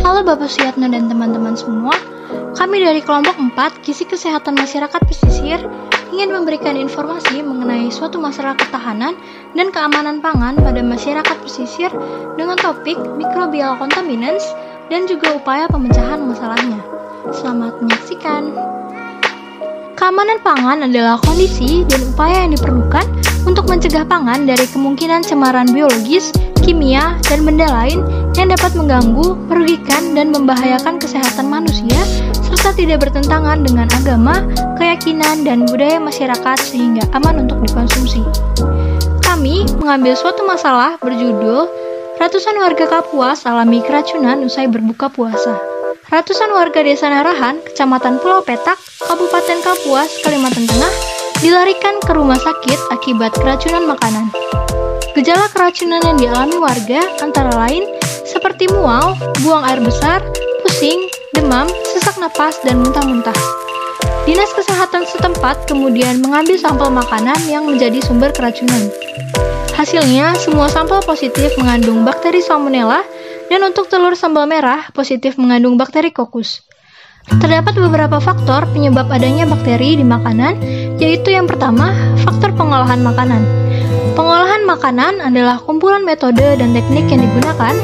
Halo Bapak Suyatno dan teman-teman semua, kami dari kelompok 4 Gizi Kesehatan Masyarakat Pesisir ingin memberikan informasi mengenai suatu masalah ketahanan dan keamanan pangan pada masyarakat pesisir dengan topik microbial contaminants dan juga upaya pemecahan masalahnya. Selamat menyaksikan. Keamanan pangan adalah kondisi dan upaya yang diperlukan untuk mencegah pangan dari kemungkinan cemaran biologis, kimia, dan benda lain yang dapat mengganggu, merugikan, dan membahayakan kesehatan manusia serta tidak bertentangan dengan agama, keyakinan, dan budaya masyarakat sehingga aman untuk dikonsumsi. Kami mengambil suatu masalah berjudul Ratusan warga Kapuas alami keracunan usai berbuka puasa. Ratusan warga Desa Narahan, Kecamatan Pulau Petak, Kabupaten Kapuas, Kalimantan Tengah, dilarikan ke rumah sakit akibat keracunan makanan. Gejala keracunan yang dialami warga antara lain seperti mual, buang air besar, pusing, demam, sesak napas, dan muntah-muntah. Dinas Kesehatan setempat kemudian mengambil sampel makanan yang menjadi sumber keracunan. Hasilnya, semua sampel positif mengandung bakteri Salmonella, dan untuk telur sambal merah positif mengandung bakteri Coccus. Terdapat beberapa faktor penyebab adanya bakteri di makanan, yaitu yang pertama, faktor pengolahan makanan. Pengolahan makanan adalah kumpulan metode dan teknik yang digunakan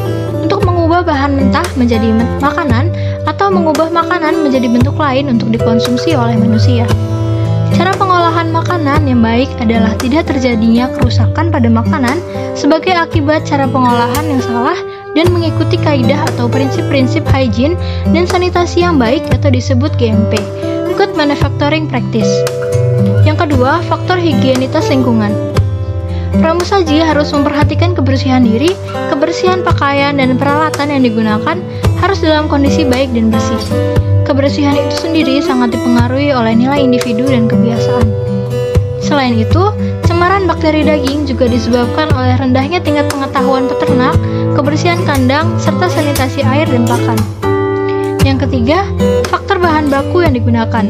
untuk mengubah bahan mentah menjadi makanan atau mengubah makanan menjadi bentuk lain untuk dikonsumsi oleh manusia. Cara pengolahan makanan yang baik adalah tidak terjadinya kerusakan pada makanan sebagai akibat cara pengolahan yang salah dan mengikuti kaidah atau prinsip-prinsip hygiene dan sanitasi yang baik atau disebut GMP, Good Manufacturing Practice. Yang kedua, faktor higienitas lingkungan. Pramusaji harus memperhatikan kebersihan diri, kebersihan pakaian, dan peralatan yang digunakan harus dalam kondisi baik dan bersih. Kebersihan itu sendiri sangat dipengaruhi oleh nilai individu dan kebiasaan. Selain itu, cemaran bakteri daging juga disebabkan oleh rendahnya tingkat pengetahuan peternak, kebersihan kandang, serta sanitasi air dan pakan. Yang ketiga, faktor bahan baku yang digunakan.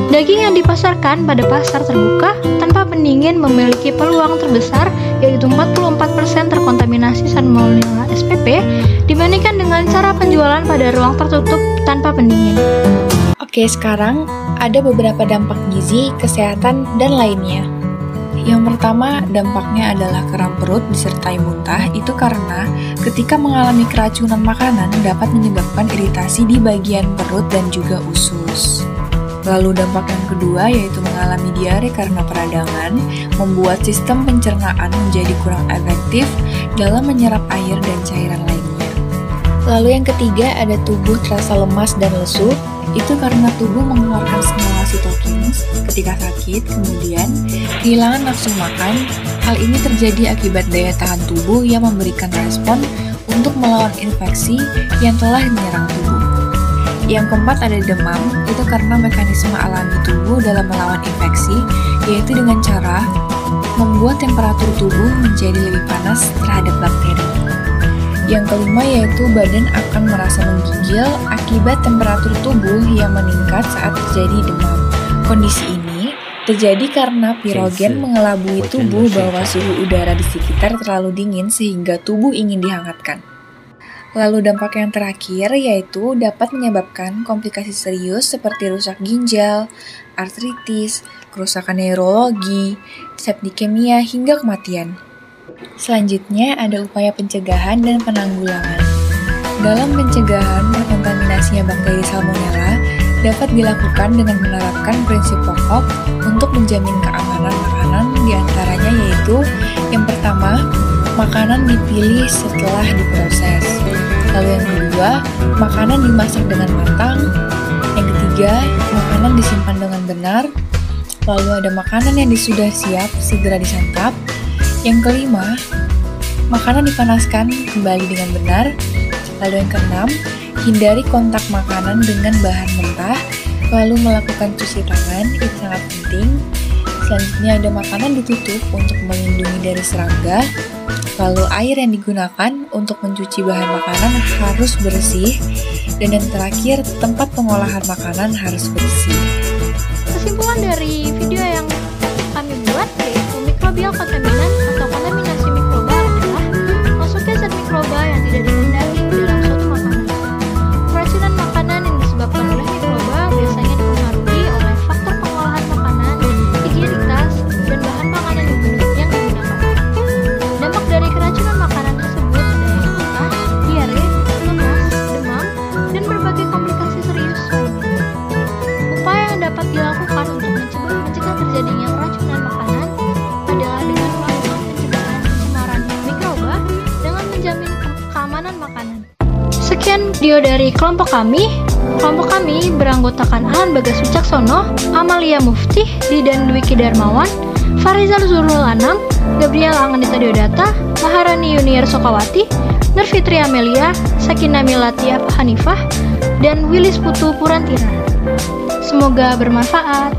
Daging yang dipasarkan pada pasar terbuka tanpa pendingin memiliki peluang terbesar, yaitu 44% terkontaminasi Salmonella SPP dibandingkan dengan cara penjualan pada ruang tertutup tanpa pendingin. Oke, sekarang ada beberapa dampak gizi, kesehatan, dan lainnya. Yang pertama, dampaknya adalah kram perut disertai muntah. Itu karena ketika mengalami keracunan makanan dapat menyebabkan iritasi di bagian perut dan juga usus. Lalu dampak yang kedua yaitu mengalami diare karena peradangan, membuat sistem pencernaan menjadi kurang efektif dalam menyerap air dan cairan lainnya. Lalu yang ketiga ada tubuh terasa lemas dan lesu, itu karena tubuh mengeluarkan senyawa sitokinin ketika sakit, kemudian kehilangan nafsu makan. Hal ini terjadi akibat daya tahan tubuh yang memberikan respon untuk melawan infeksi yang telah menyerang tubuh. Yang keempat ada demam, itu karena mekanisme alami tubuh dalam melawan infeksi, yaitu dengan cara membuat temperatur tubuh menjadi lebih panas terhadap bakteri. Yang kelima yaitu badan akan merasa menggigil akibat temperatur tubuh yang meningkat saat terjadi demam. Kondisi ini terjadi karena pirogen mengelabui tubuh bahwa suhu udara di sekitar terlalu dingin sehingga tubuh ingin dihangatkan. Lalu dampak yang terakhir yaitu dapat menyebabkan komplikasi serius seperti rusak ginjal, artritis, kerusakan neurologi, septikemia, hingga kematian. Selanjutnya ada upaya pencegahan dan penanggulangan. Dalam pencegahan terkontaminasinya bakteri Salmonella dapat dilakukan dengan menerapkan prinsip pokok untuk menjamin keamanan makanan, diantaranya yaitu yang pertama, makanan dipilih setelah diproses. Lalu yang kedua, makanan dimasak dengan matang. Yang ketiga, makanan disimpan dengan benar. Lalu ada makanan yang sudah siap segera disantap. Yang kelima, makanan dipanaskan kembali dengan benar. Lalu yang keenam, hindari kontak makanan dengan bahan mentah. Lalu melakukan cuci tangan, itu sangat penting. Selanjutnya ada makanan ditutup untuk melindungi dari serangga. Lalu air yang digunakan untuk mencuci bahan makanan harus bersih. Dan yang terakhir, tempat pengolahan makanan harus bersih. Kesimpulan dari video yang kami buat yaitu microbial contaminant atau kontaminasi mikroba adalah masuknya zat mikroba yang tidak dikehendaki ke dalam suatu makanan. Sekian video dari kelompok kami. Kelompok kami beranggotakan Alan Bagas Wicaksono, Amalia Muftih, Didan Dwiki Darmawan, Farizal Zulul Anam, Gabriel Anganita Diodata, Maharani Yuniar Sokawati, Nurfitri Amelia, Sakina Milatia Hanifah, dan Willis Putu Purantira. Semoga bermanfaat.